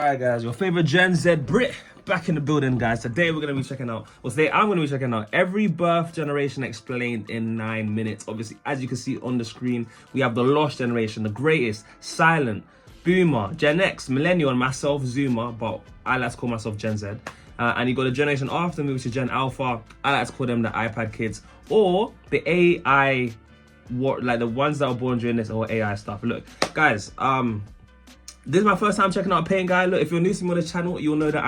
Alright guys, your favorite Gen Z Brit back in the building, guys. Today I'm gonna be checking out every birth generation explained in 9 minutes. Obviously, as you can see on the screen, we have the lost generation, the greatest, silent, boomer, Gen X, millennial, and myself, Zoomer, but I like to call myself Gen Z. And you got the generation after me, which is Gen Alpha. I like to call them the iPad kids, or the AI, like the ones that were born during this, or AI stuff. Look, guys, this is my first time checking out a paying guy. Look, if you're new to me on the channel, you won't know that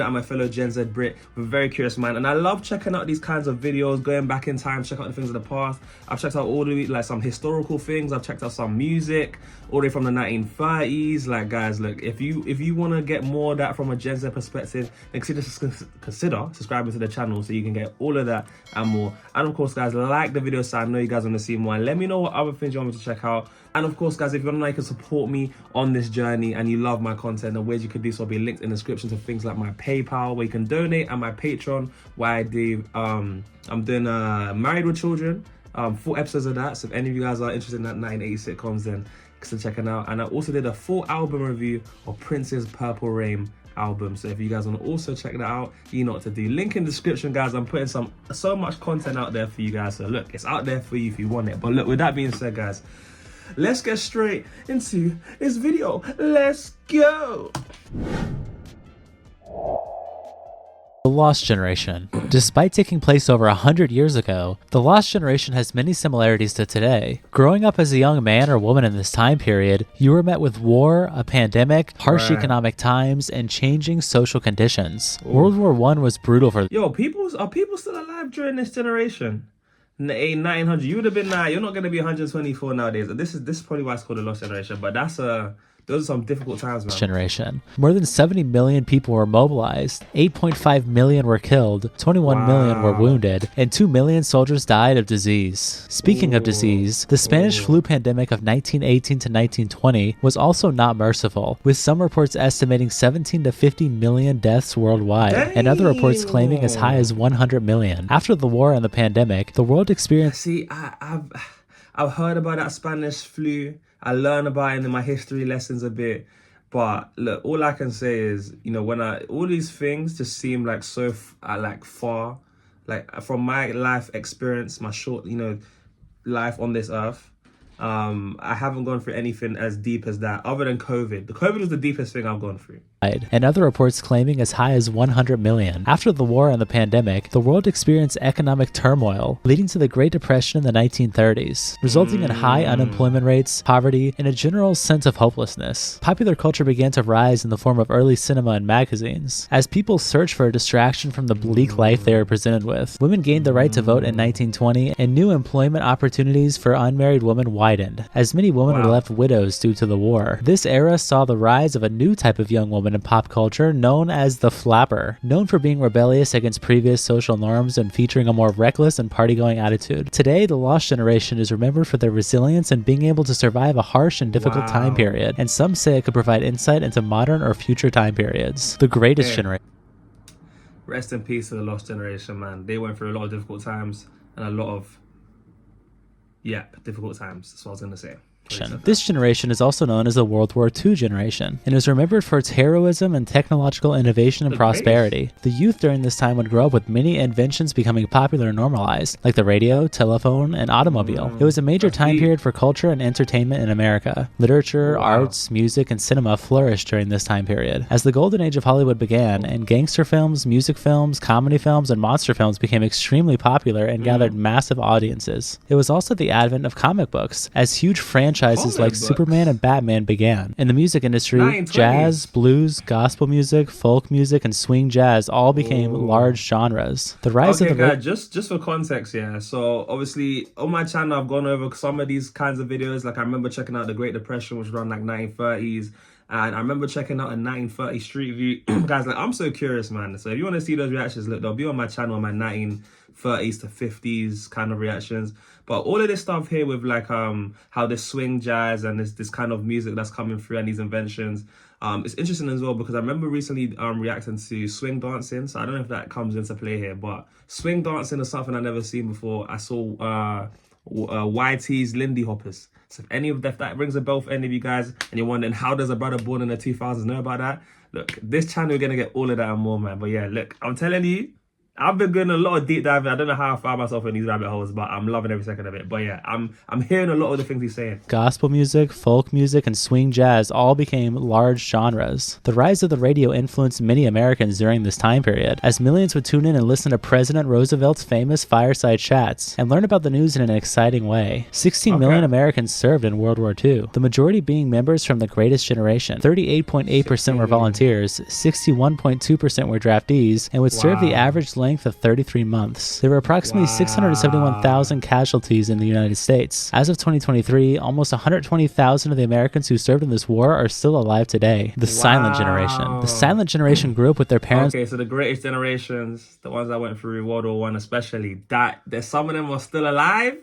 I'm a fellow Gen Z Brit with a very curious mind. And I love checking out these kinds of videos, going back in time, check out the things of the past. I've checked out all the like some historical things. I've checked out some music, all the way from the 1930s. Like, guys, look, if you want to get more of that from a Gen Z perspective, then consider subscribing to the channel so you can get all of that and more. And of course, guys, like the video so I know you guys want to see more. And let me know what other things you want me to check out. And of course, guys, if you want to know you can support me on this journey and you love my content, the ways you can do so will be linked in the description to things like my PayPal, where you can donate, and my Patreon, where I do I'm doing Married with Children, 4 episodes of that. So if any of you guys are interested in that 1980s sitcoms, then consider checking out. And I also did a full album review of Prince's Purple Rain album. So if you guys want to also check that out, you know what to do. Link in the description, guys. I'm putting so much content out there for you guys. So look, it's out there for you if you want it. But look, with that being said, guys, let's get straight into this video. Let's go. The Lost Generation. Despite taking place over 100 years ago, the Lost Generation has many similarities to today. Growing up as a young man or woman in this time period, you were met with war, a pandemic, harsh economic times, and changing social conditions. Ooh. World War I was brutal for— Yo, are people still alive during this generation? 1900, you would have been you're not going to be 124 nowadays. This is probably why it's called the Lost Generation, but those are some difficult times, man. Generation. More than 70 million people were mobilized, 8.5 million were killed, 21 million were wounded, and 2 million soldiers died of disease. Speaking of disease, the Spanish flu pandemic of 1918 to 1920 was also not merciful, with some reports estimating 17 to 50 million deaths worldwide, and other reports claiming as high as 100 million. After the war and the pandemic, the world experienced— See, I've heard about that Spanish flu. I learned about it in my history lessons a bit, but look, all I can say is, you know, all these things just seem like so far, like from my life experience, my short, life on this earth. I haven't gone through anything as deep as that, other than COVID. The COVID was the deepest thing I've gone through. And other reports claiming as high as 100 million. After the war and the pandemic, the world experienced economic turmoil, leading to the Great Depression in the 1930s, resulting in high unemployment rates, poverty, and a general sense of hopelessness. Popular culture began to rise in the form of early cinema and magazines. As people searched for a distraction from the bleak life they were presented with, women gained the right to vote in 1920, and new employment opportunities for unmarried women widened, as many women were left widows due to the war. This era saw the rise of a new type of young woman in pop culture known as the flapper, known for being rebellious against previous social norms and featuring a more reckless and party-going attitude. Today, the Lost Generation is remembered for their resilience and being able to survive a harsh and difficult time period, and some say it could provide insight into modern or future time periods. The greatest generation. Rest in peace to the Lost Generation, man. They went through a lot of difficult times and a lot of difficult times. That's what I was gonna say. This generation is also known as the World War II generation, and is remembered for its heroism and technological innovation and prosperity. The youth during this time would grow up with many inventions becoming popular and normalized, like the radio, telephone, and automobile. It was a major time period for culture and entertainment in America. Literature, arts, music, and cinema flourished during this time period. As the golden age of Hollywood began, and gangster films, music films, comedy films, and monster films became extremely popular and gathered massive audiences. It was also the advent of comic books, as huge franchises like Superman and Batman began. In the music industry, jazz, blues, gospel music, folk music, and swing jazz all became large genres. The rise of the— guys, just for context, so obviously on my channel I've gone over some of these kinds of videos. Like I remember checking out the Great Depression, which was around like 1930s. And I remember checking out a 1930 Street View. Guys, like I'm so curious, man. So if you want to see those reactions, look, they'll be on my channel, my 1930s to 50s kind of reactions. But all of this stuff here with like how this swing jazz and this kind of music that's coming through and these inventions, it's interesting as well because I remember recently reacting to swing dancing. So I don't know if that comes into play here, but swing dancing is something I've never seen before. I saw YT's Lindy Hoppers. So if any of that rings a bell for any of you guys, and you're wondering how does a brother born in the 2000s know about that, look, this channel you're gonna get all of that and more, man. But yeah, look, I'm telling you, I've been doing a lot of deep diving. I don't know how I found myself in these rabbit holes, but I'm loving every second of it. But yeah, I'm hearing a lot of the things he's saying. Gospel music, folk music, and swing jazz all became large genres. The rise of the radio influenced many Americans during this time period, as millions would tune in and listen to President Roosevelt's famous fireside chats and learn about the news in an exciting way. 16 million Americans served in World War II, the majority being members from the Greatest Generation. 38.8% were volunteers, 61.2% were draftees, and would serve the average length of 33 months. There were approximately 671,000 casualties in the United States. As of 2023, almost 120,000 of the Americans who served in this war are still alive today. The Silent Generation. The Silent Generation grew up with their parents. Okay, so the greatest generations, the ones that went through World War One especially, that there's some of them are still alive.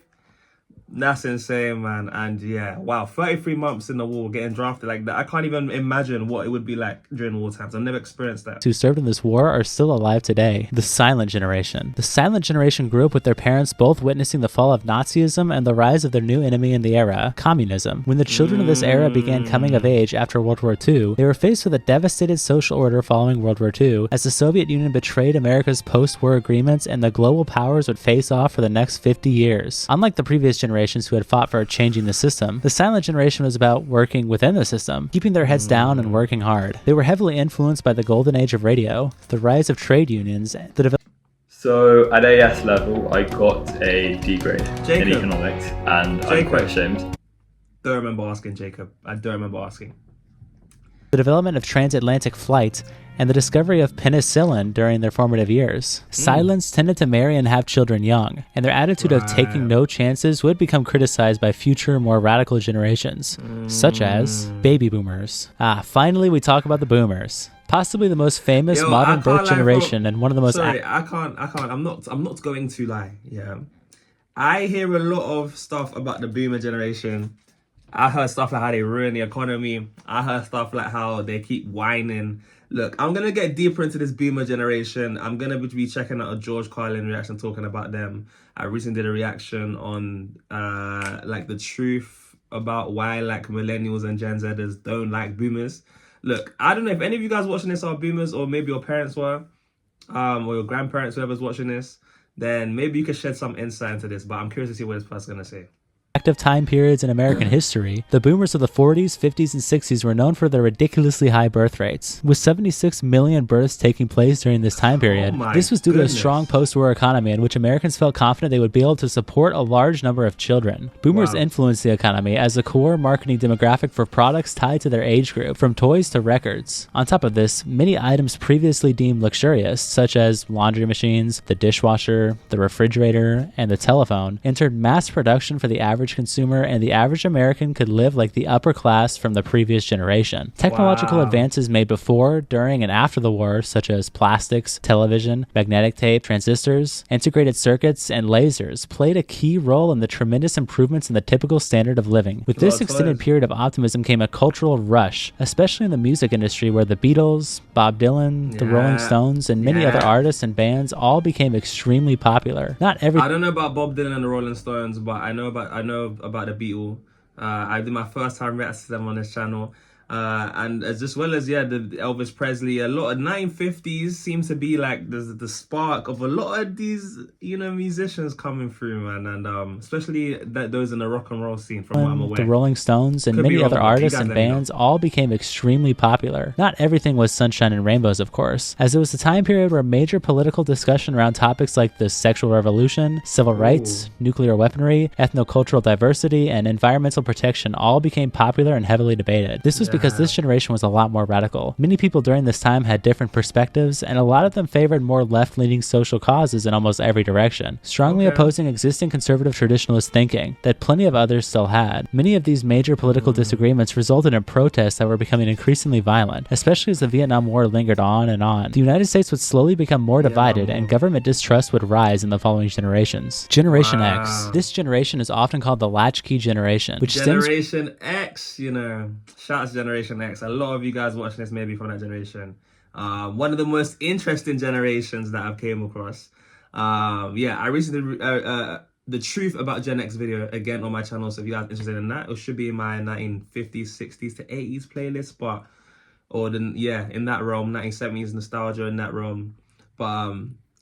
That's insane, man. And yeah, wow, 33 months in the war, getting drafted like that. I can't even imagine what it would be like during war times. I've never experienced that. Who served in this war are still alive today. The Silent Generation. The Silent Generation grew up with their parents both witnessing the fall of Nazism and the rise of their new enemy in the era, communism. When the children of this era began coming of age after World War II, they were faced with a devastated social order following World War II, as the Soviet Union betrayed America's post-war agreements and the global powers would face off for the next 50 years. Unlike the previous generations who had fought for changing the system, the Silent Generation was about working within the system, keeping their heads down and working hard. They were heavily influenced by the golden age of radio, the rise of trade unions, So at AS level, I got a D grade in economics, and I'm quite ashamed. Don't remember asking, Jacob. I don't remember asking. the development of transatlantic flight, and the discovery of penicillin during their formative years. Silents tended to marry and have children young, and their attitude of taking no chances would become criticized by future, more radical generations, such as baby boomers. Finally we talk about the boomers. Possibly the most famous modern birth generation and one of the most... Sorry, I can't. I'm not going to lie, yeah. I hear a lot of stuff about the boomer generation. I heard stuff like how they ruin the economy. I heard stuff like how they keep whining. Look, I'm going to get deeper into this boomer generation. I'm going to be checking out a George Carlin reaction talking about them. I recently did a reaction on like the truth about why like millennials and Gen Zers don't like boomers. Look, I don't know if any of you guys watching this are boomers, or maybe your parents were, or your grandparents, whoever's watching this, then maybe you could shed some insight into this, but I'm curious to see what this person's going to say. Active time periods in American history, the boomers of the 40s, 50s, and 60s were known for their ridiculously high birth rates. With 76 million births taking place during this time period, this was due to a strong post-war economy in which Americans felt confident they would be able to support a large number of children. Boomers influenced the economy as a core marketing demographic for products tied to their age group, from toys to records. On top of this, many items previously deemed luxurious, such as laundry machines, the dishwasher, the refrigerator, and the telephone, entered mass production for the average consumer, and the average American could live like the upper class from the previous generation. Technological advances made before, during, and after the war, such as plastics, television, magnetic tape, transistors, integrated circuits, and lasers, played a key role in the tremendous improvements in the typical standard of living. With this extended period of optimism came a cultural rush, especially in the music industry, where the Beatles, Bob Dylan, the Rolling Stones, and many other artists and bands all became extremely popular. I don't know about Bob Dylan and the Rolling Stones, but I know about the Beatles. I did my first time reacting to them on this channel. And as well as the Elvis Presley, a lot of 1950s seems to be like the spark of a lot of these musicians coming through, man, and especially those in the rock and roll scene, from what I'm aware. The Rolling Stones and many other artists and bands all became extremely popular. Not everything was sunshine and rainbows, of course, as it was a time period where major political discussion around topics like the sexual revolution, civil rights, nuclear weaponry, ethnocultural diversity, and environmental protection all became popular and heavily debated. This was because this generation was a lot more radical. Many people during this time had different perspectives, and a lot of them favored more left-leaning social causes in almost every direction, strongly opposing existing conservative traditionalist thinking that plenty of others still had. Many of these major political disagreements resulted in protests that were becoming increasingly violent, especially as the Vietnam War lingered on and on. The United States would slowly become more divided, and government distrust would rise in the following generations. Generation X. This generation is often called the latchkey generation, which Generation X, shout out to Generation X. A lot of you guys watching this may be from that generation. One of the most interesting generations that I've came across. I recently the truth about Gen X video again on my channel. So if you guys are interested in that, it should be in my 1950s, 60s to 80s playlist. But in that realm, 1970s nostalgia in that realm. But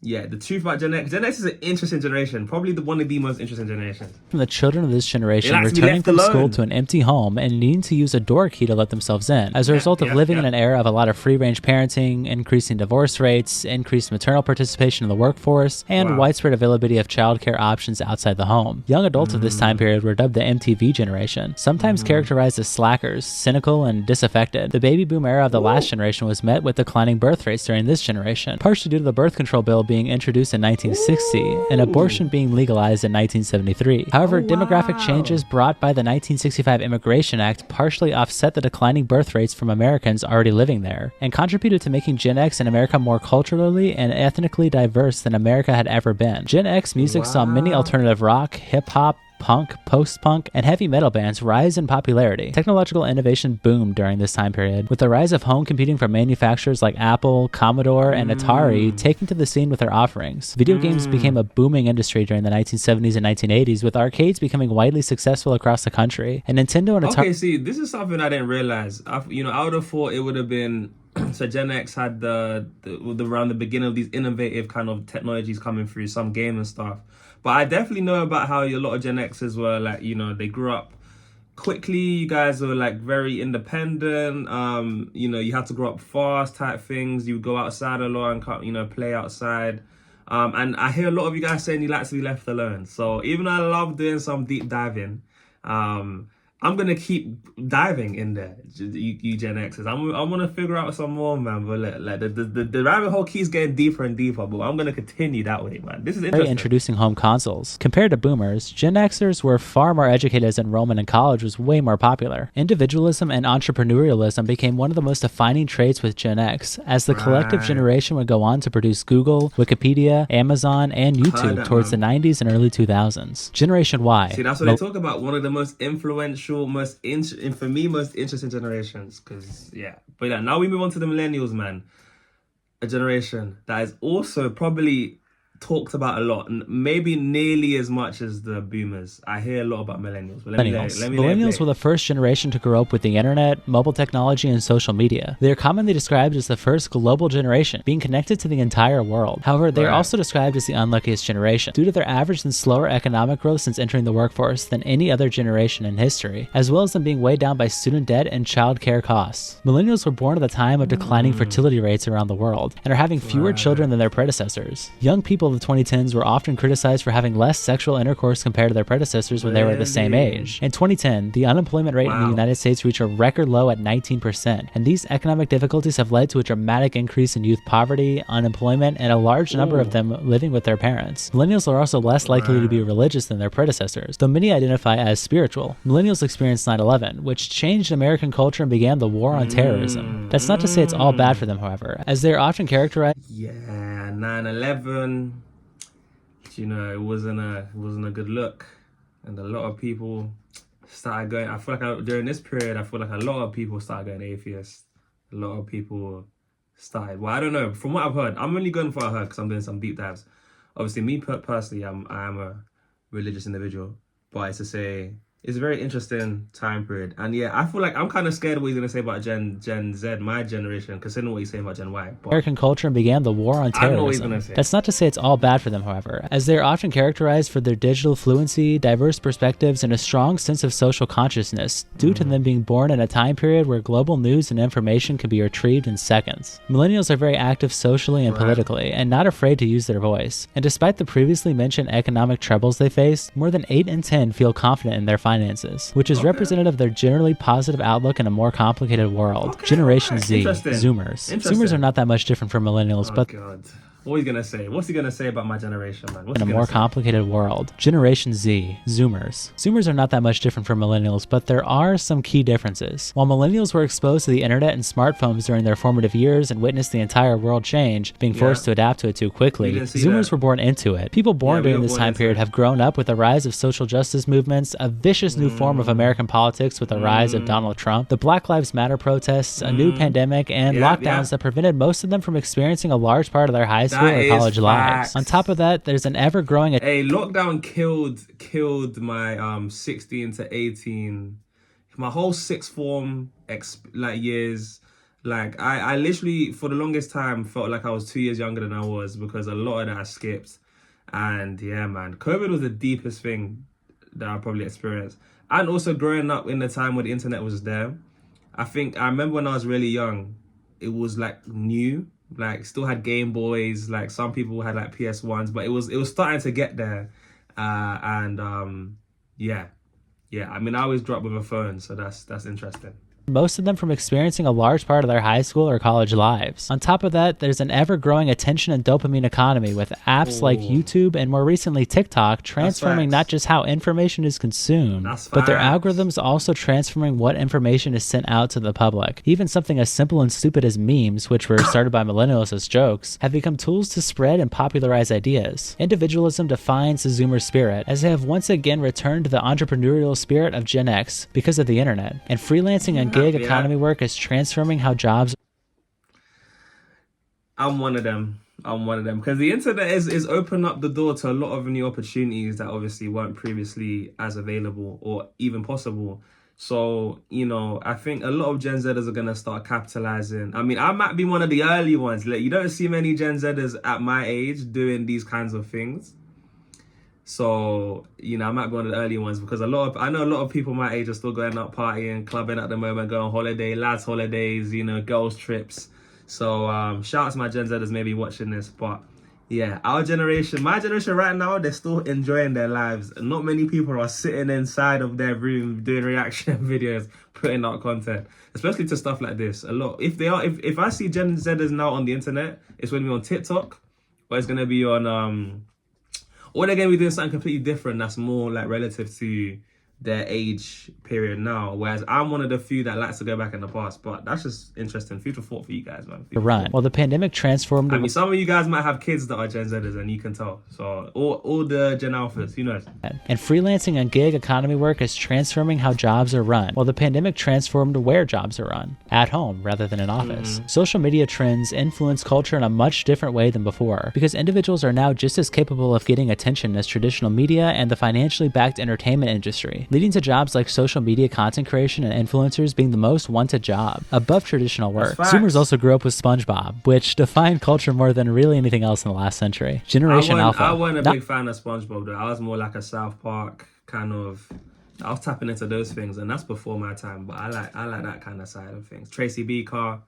yeah, the truth about Gen X. Gen X is an interesting generation, probably one of the most interesting generations. From the children of this generation returning from school to an empty home and needing to use a door key to let themselves in, as a result of living in an era of a lot of free-range parenting, increasing divorce rates, increased maternal participation in the workforce, and widespread availability of childcare options outside the home. Young adults of this time period were dubbed the MTV generation, sometimes characterized as slackers, cynical, and disaffected. The baby boom era of the last generation was met with declining birth rates during this generation, partially due to the birth control bill being introduced in 1960 and abortion being legalized in 1973. However, demographic changes brought by the 1965 Immigration Act partially offset the declining birth rates from Americans already living there and contributed to making Gen X in America more culturally and ethnically diverse than America had ever been. Gen X music saw many alternative rock, hip-hop, punk, post-punk, and heavy metal bands rise in popularity. Technological innovation boomed during this time period, with the rise of home computing from manufacturers like Apple, Commodore, and Atari taking to the scene with their offerings. Video games became a booming industry during the 1970s and 1980s, with arcades becoming widely successful across the country. And Nintendo and Atari... Okay, see, this is something I didn't realize. I would have thought it would have been... So Gen X had around the beginning of these innovative kind of technologies coming through, some game and stuff. But I definitely know about how a lot of Gen Xers were like, they grew up quickly. You guys were like very independent. You had to grow up fast type things. You would go outside a lot and play outside. And I hear a lot of you guys saying you like to be left alone. So even though I love doing some deep diving, I'm gonna keep diving in there, you Gen Xers. I want to figure out some more, man. But like the rabbit hole keeps getting deeper and deeper. But I'm gonna continue that way, man. This is interesting. Introducing home consoles. Compared to boomers, Gen Xers were far more educated as enrollment in college was way more popular. Individualism and entrepreneurialism became one of the most defining traits with Gen X, as the collective generation would go on to produce Google, Wikipedia, Amazon, and YouTube towards the 90s and early 2000s. Generation Y. See, that's what they talk about. One of the most influential, most interesting generations. But now we move on to the millennials, man. A generation that is also probably talked about a lot, maybe nearly as much as the boomers. I hear a lot about millennials. But Millennials were the first generation to grow up with the internet, mobile technology, and social media. They are commonly described as the first global generation, being connected to the entire world. However, they are also described as the unluckiest generation, due to their average and slower economic growth since entering the workforce than any other generation in history, as well as them being weighed down by student debt and child care costs. Millennials were born at the time of declining fertility rates around the world, and are having fewer children than their predecessors. Young people of the 2010s were often criticized for having less sexual intercourse compared to their predecessors when they were the same age. In 2010, the unemployment rate in the United States reached a record low at 19%, and these economic difficulties have led to a dramatic increase in youth poverty, unemployment, and a large number of them living with their parents. Millennials are also less likely to be religious than their predecessors, though many identify as spiritual. Millennials experienced 9/11, which changed American culture and began the war on terrorism. That's not to say it's all bad for them, however, as they are often characterized... 9/11, it wasn't a good look, and a lot of people started going. I feel like during this period, I feel like a lot of people started going atheist. A lot of people started. Well, I don't know. From what I've heard, I'm only going for what I heard because I'm doing some deep dives. Obviously, me personally, I am a religious individual, but it's to say it's a very interesting time period. And yeah, I feel like I'm kind of scared of what he's going to say about Gen Z, my generation, considering what he's saying about Gen Y. But American culture and began the war on terrorism. I don't know what he's going to say. That's not to say it's all bad for them, however, as they are often characterized for their digital fluency, diverse perspectives, and a strong sense of social consciousness, due to them being born in a time period where global news and information can be retrieved in seconds. Millennials are very active socially and politically, and not afraid to use their voice. And despite the previously mentioned economic troubles they face, more than 8 in 10 feel confident in their finances, which is representative of their generally positive outlook in a more complicated world. Generation Z, Zoomers. Zoomers are not that much different from Millennials, but God. What are you gonna say? What's he gonna say about my generation, man? In a more complicated world. Generation Z, Zoomers. Zoomers are not that much different from Millennials, but there are some key differences. While Millennials were exposed to the internet and smartphones during their formative years and witnessed the entire world change, being forced to adapt to it too quickly, Zoomers were born into it. People born during this time period have grown up with the rise of social justice movements, a vicious new form of American politics with the rise of Donald Trump, the Black Lives Matter protests, a new pandemic, and lockdowns that prevented most of them from experiencing a large part of their high school That or college is lives. facts. On top of that, there's an ever-growing Hey, lockdown killed my 16 to 18, my whole sixth form years. Like I literally for the longest time felt like I was 2 years younger than I was, because a lot of that I skipped. And yeah, man, COVID was the deepest thing that I probably experienced. And also growing up in the time where the internet was there. I remember when I was really young, it was like new, like still had Game Boys, like some people had like PS1s, but it was starting to get there. Yeah. I mean, I always grew up with a phone, so that's interesting. Most of them from experiencing a large part of their high school or college lives. On top of that, there's an ever-growing attention and dopamine economy with apps like YouTube and more recently TikTok transforming not just how information is consumed, but their algorithms also transforming what information is sent out to the public. Even something as simple and stupid as memes, which were started by millennials as jokes, have become tools to spread and popularize ideas. Individualism defines the Zoomer spirit, as they have once again returned to the entrepreneurial spirit of Gen X because of the internet, and freelancing and gig economy work is transforming how jobs. I'm one of them because the internet is opening up the door to a lot of new opportunities that obviously weren't previously as available or even possible. So, you know, I think a lot of Gen Zers are going to start capitalizing. I mean, I might be one of the early ones. Like, you don't see many Gen Zers at my age doing these kinds of things. So, you know, I might be one of the early ones, because I know a lot of people my age are still going out partying, clubbing at the moment, going on holiday, lads holidays, you know, girls trips. So shout out to my Gen Zers maybe watching this. But yeah, my generation right now, they're still enjoying their lives. Not many people are sitting inside of their room doing reaction videos, putting out content, especially to stuff like this. A lot. If I see Gen Zers now on the internet, it's going to be on TikTok, or it's going to be on or they're going to be doing something completely different that's more like relative to their age period now. Whereas I'm one of the few that likes to go back in the past. But that's just interesting. Food for thought for you guys, man. Well, the pandemic transformed. I mean, some of you guys might have kids that are Gen Zers, and you can tell. So all the Gen Alphas, who knows? And freelancing and gig economy work is transforming how jobs are run. Well, the pandemic transformed where jobs are run, at home rather than in office. Social media trends influence culture in a much different way than before, because individuals are now just as capable of getting attention as traditional media and the financially backed entertainment industry, leading to jobs like social media content creation and influencers being the most wanted job, above traditional work. Zoomers also grew up with SpongeBob, which defined culture more than really anything else in the last century. Generation Alpha. I wasn't a big fan of SpongeBob, though. I was more like a South Park kind of. I was tapping into those things, and that's before my time. But I like that kind of side of things. Tracy Beaker.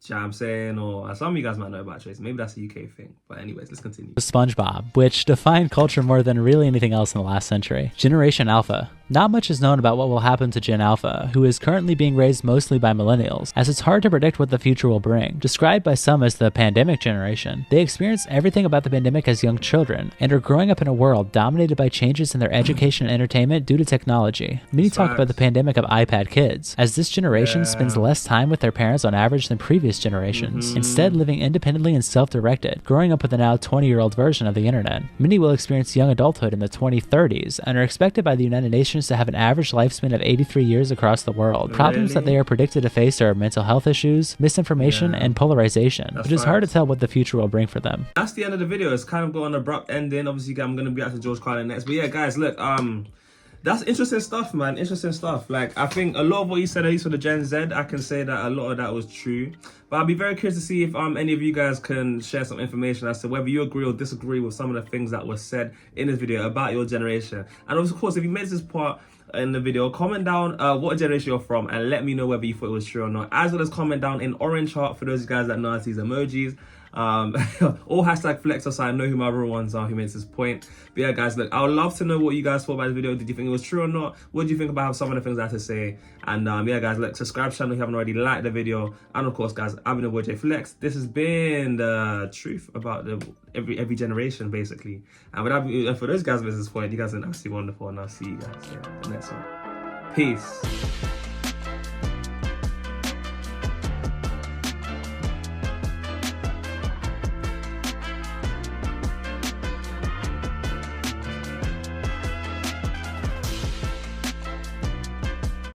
You know what I'm saying? Or some of you guys might know about Tracy. Maybe that's a UK thing. But anyways, let's continue. SpongeBob, which defined culture more than really anything else in the last century. Generation Alpha. Not much is known about what will happen to Gen Alpha, who is currently being raised mostly by millennials, as it's hard to predict what the future will bring. Described by some as the pandemic generation, they experienced everything about the pandemic as young children, and are growing up in a world dominated by changes in their education and entertainment due to technology. Many talk about the pandemic of iPad kids, as this generation spends less time with their parents on average than previous generations, instead living independently and self-directed, growing up with a now 20-year-old version of the internet. Many will experience young adulthood in the 2030s, and are expected by the United Nations to have an average lifespan of 83 years across the world. Problems that they are predicted to face are mental health issues, misinformation, and polarization, which is hard to tell what the future will bring for them. That's the end of the video. It's kind of got an abrupt ending. Obviously, I'm going to be out to George Carlin next. But yeah, guys, look, that's interesting stuff, man. Interesting stuff. Like, I think a lot of what you said, at least for the Gen Z, I can say that a lot of that was true. But I'll be very curious to see if any of you guys can share some information as to whether you agree or disagree with some of the things that were said in this video about your generation. And of course, if you made this part in the video, comment down what generation you're from and let me know whether you thought it was true or not, as well as comment down in orange heart for those guys that know how to use emojis, or hashtag flexer so I know who my real ones are who makes this point. But yeah, guys, look, I would love to know what you guys thought about this video. Did you think it was true or not? What do you think about some of the things I had to say? And yeah, guys, look, subscribe to the channel if you haven't already, liked the video, and of course, guys, I've been your boy JayFlex. This has been the truth about every generation, basically. And for those guys at this point, you guys are absolutely wonderful, and I'll see you guys in the next one. Peace.